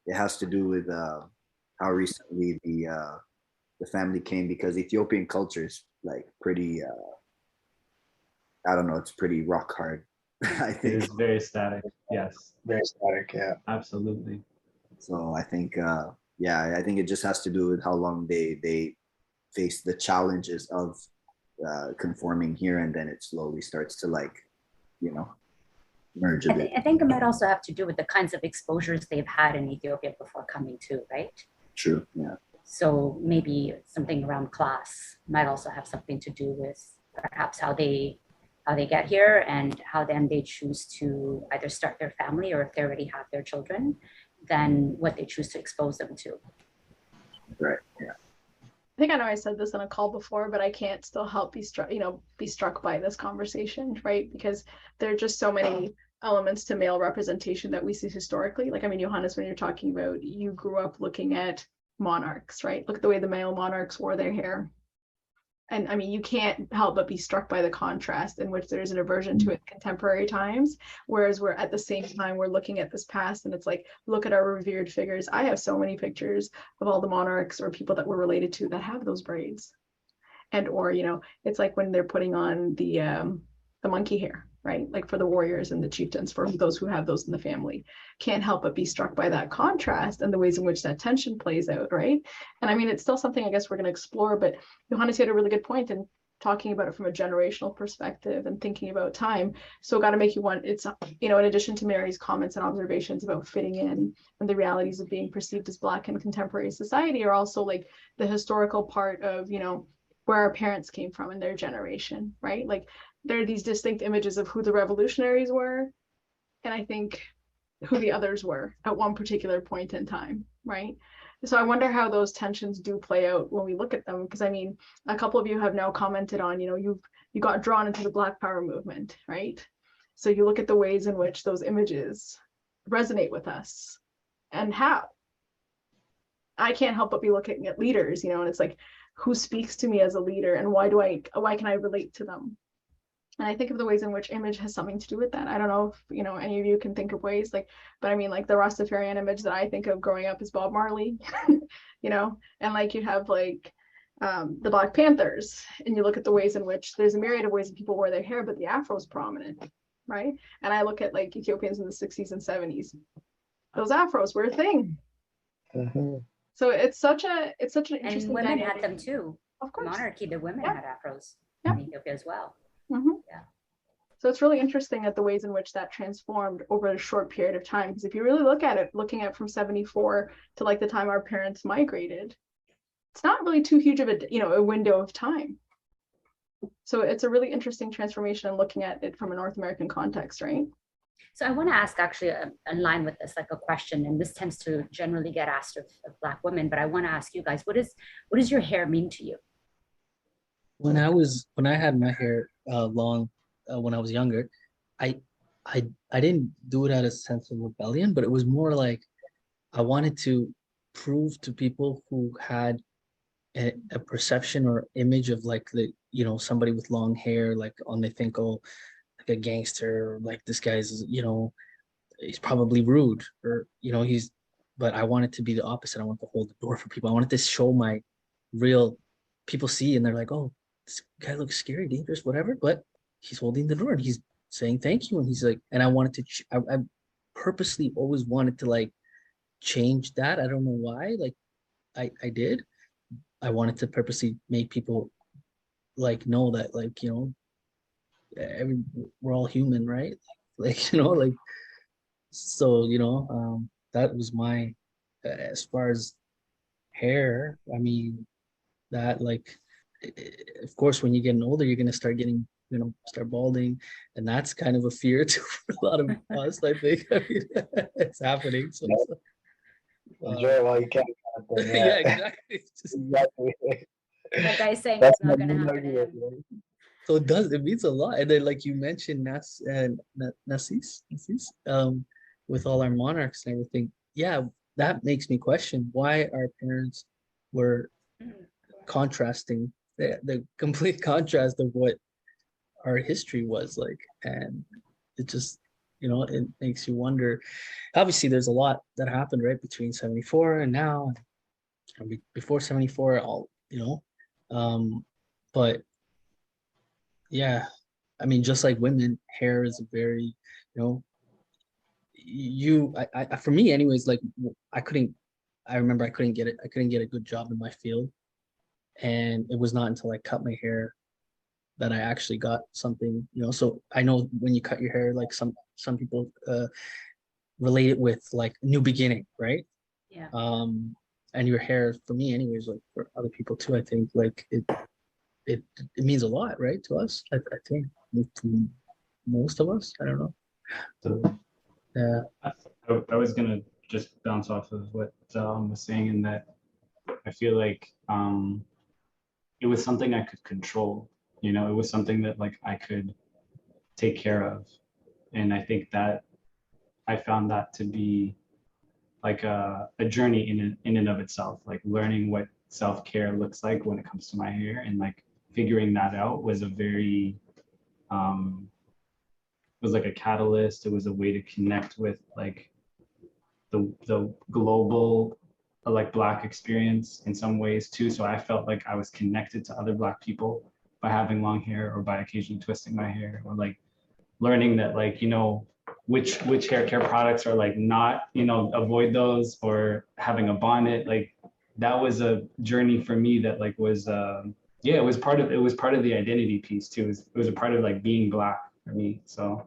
S10: it has to do with how recently the family came, because Ethiopian culture is like pretty, I don't know, it's pretty rock hard. I think
S3: it is very static. Yes.
S9: Very static. Yeah.
S3: Absolutely.
S10: So I think, I think it just has to do with how long they face the challenges of conforming here, and then it slowly starts to merge a bit.
S2: I think it might also have to do with the kinds of exposures they've had in Ethiopia before coming to, right?
S10: True. Yeah.
S2: So maybe something around class might also have something to do with perhaps how they get here and how then they choose to either start their family, or if they already have their children, then what they choose to expose them to.
S10: Right. Yeah.
S7: I think I know I said this on a call before, but I can't still help be struck by this conversation, right? Because there are just so many elements to male representation that we see historically. Like, I mean, Johannes, when you're talking about, you grew up looking at monarchs, right? Look at the way the male monarchs wore their hair. And I mean, you can't help but be struck by the contrast in which there's an aversion to it in contemporary times, whereas we're at the same time, we're looking at this past, and it's like, look at our revered figures. I have so many pictures of all the monarchs or people that we're related to that have those braids. And, or, it's like when they're putting on the monkey hair, right? Like for the warriors and the chieftains, for those who have those in the family, can't help but be struck by that contrast and the ways in which that tension plays out, right? And I mean, it's still something I guess we're going to explore, but Johannes had a really good point in talking about it from a generational perspective and thinking about time. So got to make you want, it's, in addition to Mary's comments and observations about fitting in and the realities of being perceived as Black in contemporary society, are also like the historical part of, where our parents came from in their generation, right? Like, there are these distinct images of who the revolutionaries were, and I think who the others were at one particular point in time, right? So I wonder how those tensions do play out when we look at them, because I mean, a couple of you have now commented on, you got drawn into the Black Power movement, right? So you look at the ways in which those images resonate with us and how. I can't help but be looking at leaders, and it's like, who speaks to me as a leader, and why can I relate to them? And I think of the ways in which image has something to do with that. I don't know if, any of you can think of ways, but I mean, like the Rastafarian image that I think of growing up is Bob Marley, and like you have like the Black Panthers, and you look at the ways in which there's a myriad of ways that people wear their hair, but the Afro is prominent, right? And I look at like Ethiopians in the 60s and 70s, those Afros were a thing.
S9: Mm-hmm.
S7: So it's such an interesting
S2: And women
S7: dynamic.
S2: had them too.
S7: Of course.
S2: Monarchy, the women had afros in Ethiopia as well.
S7: Mm-hmm.
S2: Yeah.
S7: So it's really interesting at the ways in which that transformed over a short period of time. Because if you really look at it, looking at from 74 to like the time our parents migrated, it's not really too huge of a window of time. So it's a really interesting transformation and looking at it from a North American context, right?
S2: So I want to ask actually in line with this, like a question, and this tends to generally get asked of Black women, but I want to ask you guys, what does your hair mean to you?
S8: When I had my hair long when I was younger, I didn't do it out of a sense of rebellion, but it was more like I wanted to prove to people who had a perception or image of like somebody with long hair, like they think, oh, like a gangster, or like this guy's, he's probably rude, or but I wanted to be the opposite. I wanted to hold the door for people. I wanted to show my real, people see and they're like, oh, this guy looks scary, dangerous, whatever, but he's holding the door and he's saying thank you, and he's like, and I wanted to I purposely always wanted to like change that. I don't know why, like I did. I wanted to purposely make people like know that, like, we're all human, right? Like, so that was my as far as hair. I mean, that, like, of course when you're getting older you're going to start getting, start balding, and that's kind of a fear too for a lot of us, I think. I mean, it's happening, so
S9: enjoy it while you can.
S8: Yeah, exactly.
S9: Exactly.
S2: That guy's saying
S9: That's
S2: it's not
S9: my
S2: going to
S9: main
S2: happen to
S9: argument,
S2: him.
S8: So it means a lot. And then like you mentioned Nassisse, with all our monarchs and everything. Yeah, that makes me question why our parents were contrasting the complete contrast of what our history was like. And it just, it makes you wonder. Obviously, there's a lot that happened right between 74 and now, and before 74, but yeah, I mean, just like women, hair is a very, for me anyways, like I remember I couldn't get it. I couldn't get a good job in my field. And it was not until I cut my hair that I actually got something, so I know when you cut your hair, like some people relate it with like new beginning, right?
S2: Yeah.
S8: And your hair, for me anyways, like for other people too, I think like it means a lot, right, to us. I think to most of us. I don't know. So yeah.
S3: I was gonna just bounce off of what was saying, in that I feel like it was something I could control. It was something that like I could take care of, and I think that I found that to be like a journey in and of itself. Like learning what self-care looks like when it comes to my hair, and like figuring that out was a very it was like a catalyst. It was a way to connect with like the global like Black experience in some ways too. So I felt like I was connected to other Black people by having long hair, or by occasionally twisting my hair, or like learning that like, which hair care products are like not, avoid those, or having a bonnet. Like that was a journey for me that like was it was part of the identity piece too. It was a part of like being Black for me. So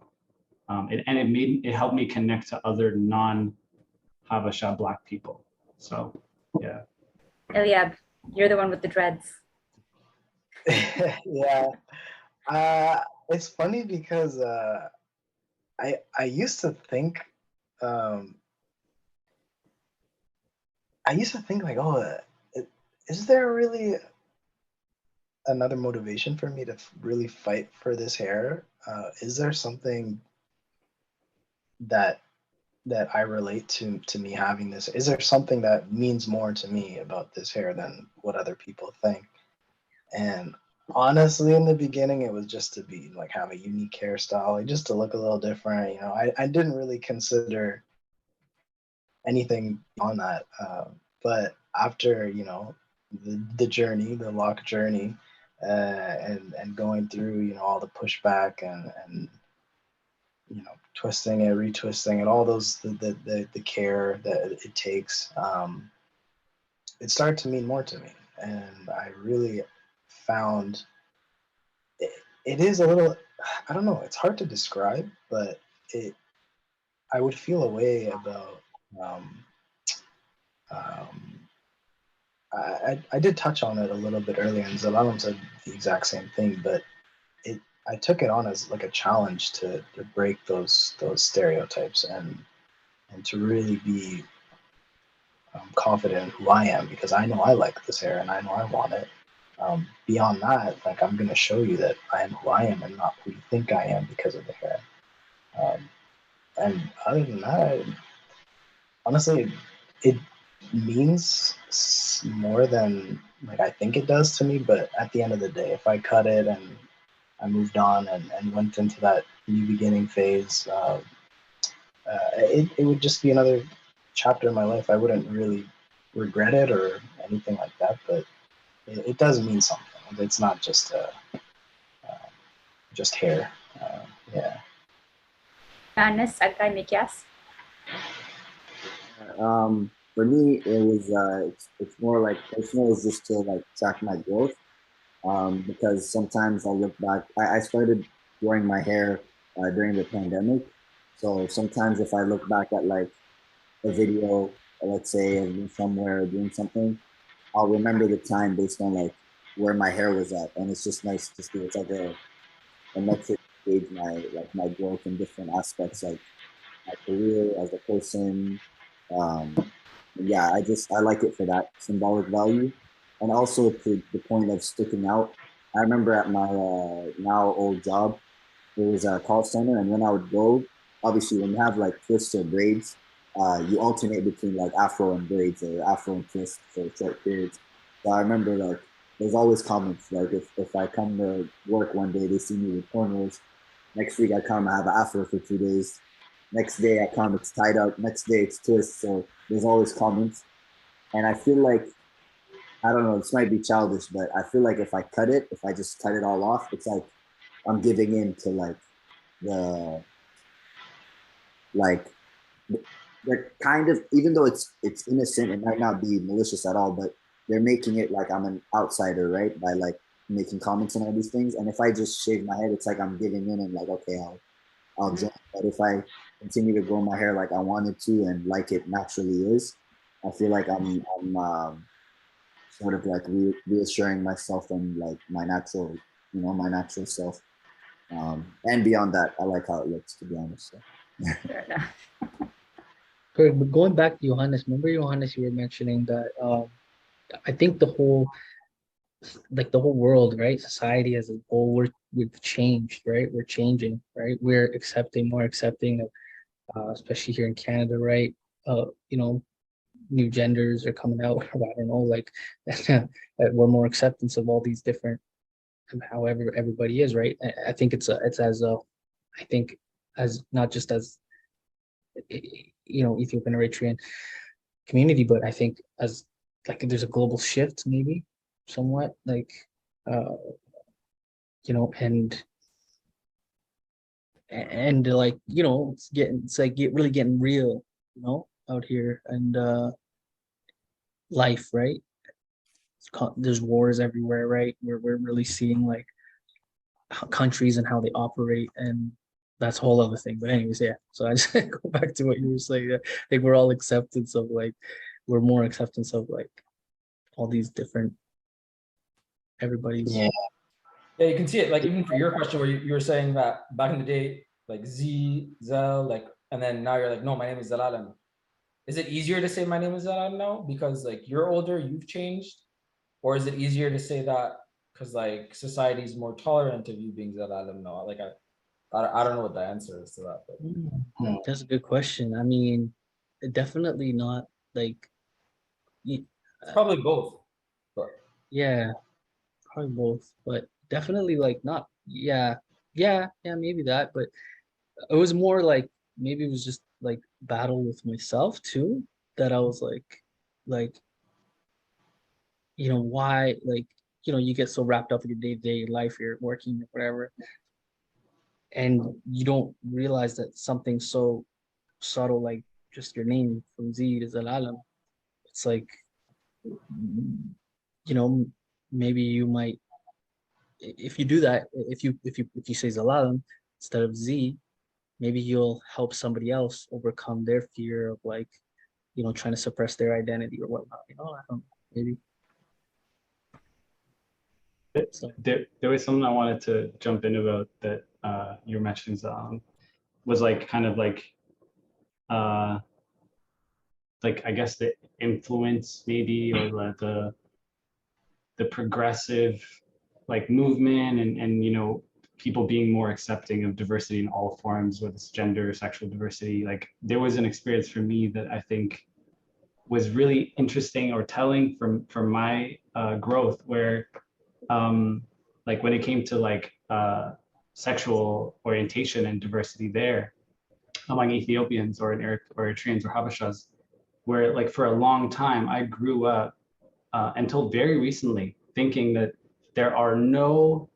S3: it helped me connect to other non-Habesha Black people. So yeah.
S2: Eliab, you're the one with the dreads.
S9: Yeah. It's funny because I used to think like, oh, is there really another motivation for me to really fight for this hair? Is there something that I relate to me having this? Is there something that means more to me about this hair than what other people think? And honestly, in the beginning, it was just to be like have a unique hairstyle, like just to look a little different. I didn't really consider anything on that. But after the journey, the lock journey, and going through all the pushback and twisting it, retwisting it, all those the care that it takes, it started to mean more to me, and I really found it is a little, I don't know, it's hard to describe, but I would feel a way about I did touch on it a little bit earlier, and Zelalem said the exact same thing, but I took it on as like a challenge to break those stereotypes and to really be confident in who I am, because I know I like this hair and I know I want it. Beyond that, like I'm gonna show you that I am who I am and not who you think I am because of the hair. And other than that, honestly, it means more than like I think it does to me. But at the end of the day, if I cut it and I moved on and went into that new beginning phase, it would just be another chapter in my life. I wouldn't really regret it or anything like that, but it does mean something. It's not just hair. Yeah.
S2: Johannes, Agay Mikyas.
S10: For me, it was it's more like personal. Is just to like track my growth. Because sometimes I look back. I started growing my hair during the pandemic, so sometimes if I look back at like a video, let's say of me somewhere doing something, I'll remember the time based on like where my hair was at, and it's just nice to see. It's like a metric to gauge my growth in different aspects, like my career as a person. Yeah, I like it for that symbolic value, and also to the point of sticking out. I remember at my now old job, it was a call center, and when I would go, obviously when you have like twists or braids, you alternate between like afro and braids or afro and twist for short periods. So I remember like there's always comments like if I come to work one day, they see me with cornrows. Next week I come, I have an afro for 2 days. Next day I come, it's tied up. Next day it's twist. So there's always comments, and I feel like I don't know, this might be childish, but I feel like if I cut it, if I just cut it all off, it's like I'm giving in to like the like they're kind of, even though it's innocent, it might not be malicious at all, but they're making it like I'm an outsider, right? By like making comments and all these things. And if I just shave my head, it's like I'm giving in and like, okay, I'll join. But if I continue to grow my hair like I wanted to and like it naturally is, I feel like I'm sort of like reassuring myself and like my natural, my natural self. And beyond that, I like how it looks, to be honest. So.
S2: Fair enough.
S8: Correct, but going back to Johannes, remember Johannes, you were mentioning that I think the whole world, right? Society as a whole, we've changed, right? We're changing, right? We're more accepting of, especially here in Canada, right? New genders are coming out. I don't know, like we're more acceptance of all these different, however everybody is, right? I think I think as not just as Ethiopian Eritrean community, but I think as like there's a global shift, maybe somewhat like and like it's like really getting real, out here, and life, right? There's wars everywhere, right? We're really seeing like countries and how they operate, and that's a whole other thing. But anyways, yeah. So I just go back to what you were saying. I think we're more acceptance of like all these different everybody's.
S9: Yeah.
S6: Yeah, you can see it. Like even for your question, where you were saying that back in the day, like Zel, like, and then now you're like, no, my name is Lealem. Is it easier to say my name is Lealem now because like you're older, you've changed, or is it easier to say that because like society is more tolerant of you being Lealem now? Like I don't know what the answer is to that. But.
S8: That's a good question. I mean, definitely not like.
S6: It's probably both. But.
S8: Yeah, probably both, but definitely like not. Yeah, maybe that, but it was more like maybe it was just like battle with myself too, that I was like why, like you get so wrapped up in your day-to-day life, you're working or whatever, and you don't realize that something so subtle like just your name from Z to Zalalam, it's like maybe you might, if you do that, if you say Zalalam instead of Z, maybe you'll help somebody else overcome their fear of like trying to suppress their identity or whatnot. I don't know, maybe. So.
S3: There was something I wanted to jump in about that you were mentioning, was like kind of like I guess the influence maybe, or the progressive like movement, and people being more accepting of diversity in all forms, whether it's gender, sexual diversity. Like there was an experience for me that I think was really interesting or telling from my growth, where like when it came to like sexual orientation and diversity there among Ethiopians or Eritreans or Habashas, where like for a long time I grew up until very recently thinking that there are no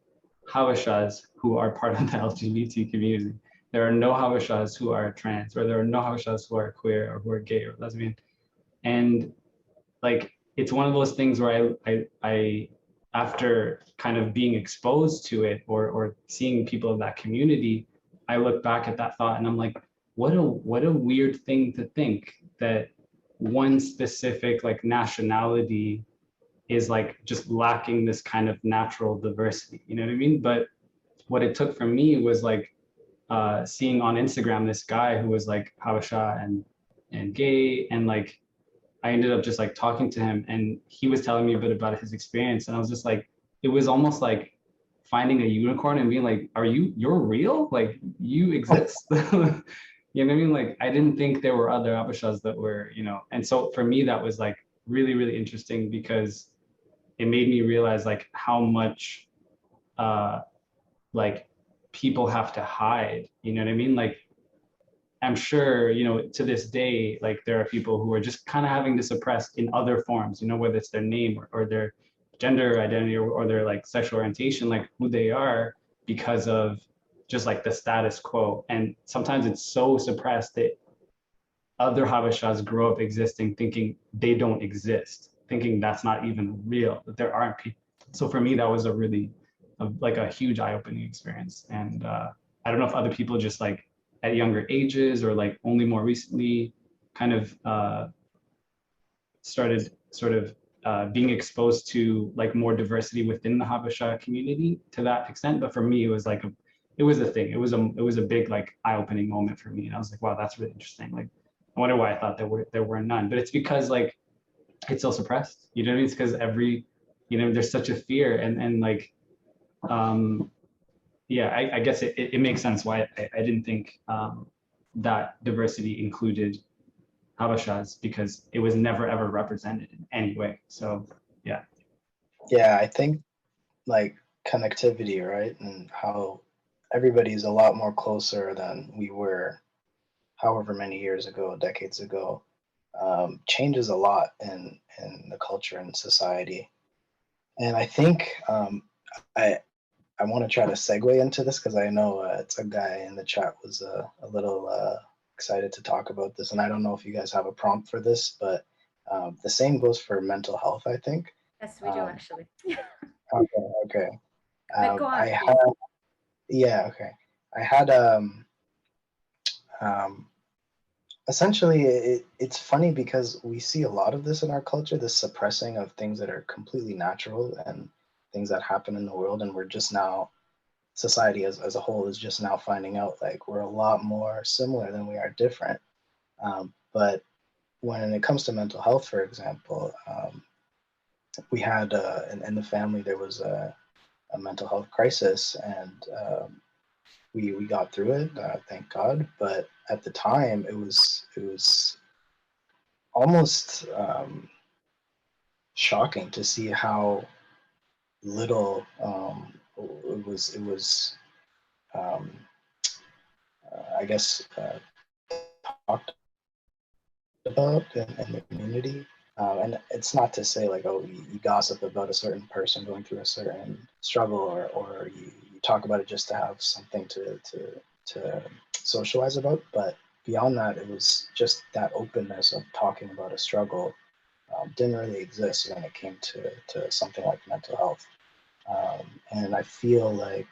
S3: Habashas who are part of the LGBT community. There are no Habashas who are trans, or there are no Habashas who are queer or who are gay or lesbian. And like it's one of those things where I after kind of being exposed to it, or seeing people of that community, I look back at that thought and I'm like, what a weird thing to think that one specific like nationality is like just lacking this kind of natural diversity. You know what I mean? But what it took from me was like seeing on Instagram this guy who was like Habasha and gay, and like I ended up just like talking to him, and he was telling me a bit about his experience, and I was just like, it was almost like finding a unicorn and being like, you're real? Like, you exist. You know what I mean? Like, I didn't think there were other Habeshas that were, and so for me, that was like really, really interesting because it made me realize like how much like people have to hide, you know what I mean? Like, I'm sure, to this day, like there are people who are just kind of having to suppress in other forms, whether it's their name or their gender identity or their like sexual orientation, like who they are, because of just like the status quo. And sometimes it's so suppressed that other Habeshas grow up existing, thinking they don't exist, thinking that's not even real, that there aren't people. So for me, that was like a huge eye-opening experience. And I don't know if other people just like at younger ages or like only more recently kind of started sort of being exposed to like more diversity within the Habesha community to that extent. But for me, it was like it was a thing. It was a big like eye-opening moment for me. And I was like, wow, that's really interesting. Like, I wonder why I thought there were none. But it's because like it's so suppressed. You know what I mean? It's because there's such a fear and like yeah, I guess it makes sense why I didn't think that diversity included Habeshas, because it was never ever represented in any way. So yeah.
S9: Yeah, I think like connectivity, right? And how everybody's a lot more closer than we were however many years ago, decades ago, changes a lot in the culture and society. And I think I want to try to segue into this because I know it's a guy in the chat was a little excited to talk about this. And I don't know if you guys have a prompt for this, but the same goes for mental health, I think.
S2: Yes, we do actually.
S9: Okay.
S2: But go on,
S9: I had, yeah, okay. I had essentially it's funny because we see a lot of this in our culture, this suppressing of things that are completely natural and things that happen in the world, and we're just now, society as a whole is just now finding out like we're a lot more similar than we are different. But when it comes to mental health, for example, we had in the family there was a mental health crisis, and we got through it, thank God. But at the time, it was almost shocking to see how little it was I guess talked about in the community. And it's not to say like, oh, you gossip about a certain person going through a certain struggle, or you talk about it just to have something to socialize about. But beyond that, it was just that openness of talking about a struggle didn't really exist when it came to something like mental health. And I feel like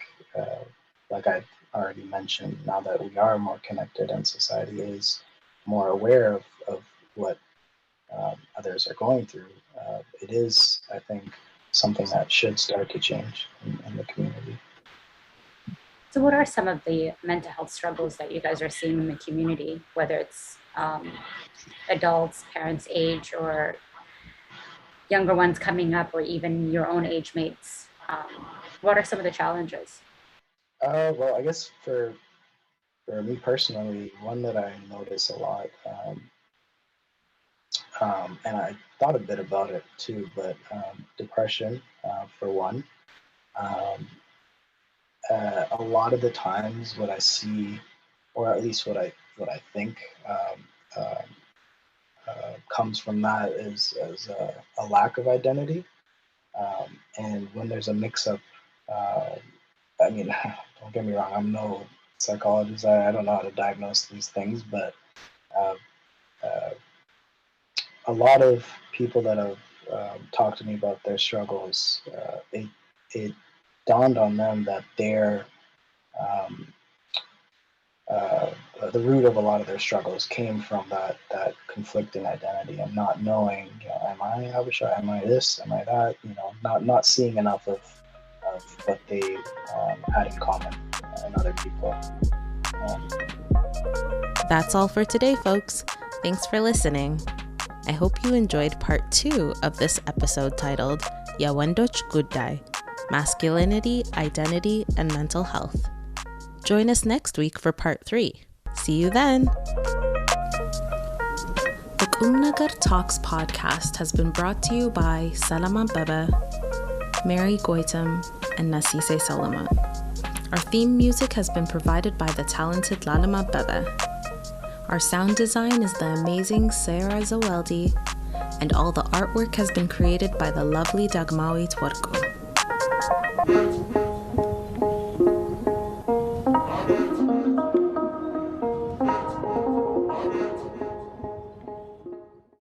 S9: I've already mentioned, now that we are more connected and society is more aware of what others are going through, it is, I think, something that should start to change in the community.
S2: So what are some of the mental health struggles that you guys are seeing in the community, whether it's adults, parents' age, or younger ones coming up, or even your own age mates? What are some of the challenges?
S9: Well, I guess for me personally, one that I notice a lot, and I thought a bit about it too, but depression, for one. A lot of the times what I see, or at least what I think comes from that is a lack of identity. And when there's a mix-up, I mean, don't get me wrong, I'm no psychologist. I don't know how to diagnose these things, but a lot of people that have talked to me about their struggles, it dawned on them that they're the root of a lot of their struggles came from that conflicting identity and not knowing, am I Habesha? Am I this? Am I that? Not seeing enough of what they had in common in other people.
S1: That's all for today, folks. Thanks for listening. I hope you enjoyed part 2 of this episode titled Yewendoch Guday. Masculinity, Identity, and Mental Health. Join us next week for part 3. See you then! The Kümneger Talks podcast has been brought to you by Selam, Abebe, Mary Goitom, and Nassisse Selam. Our theme music has been provided by the talented Lealem Abebe. Our sound design is the amazing Zeweldi, and all the artwork has been created by the lovely Dagmawit Worku.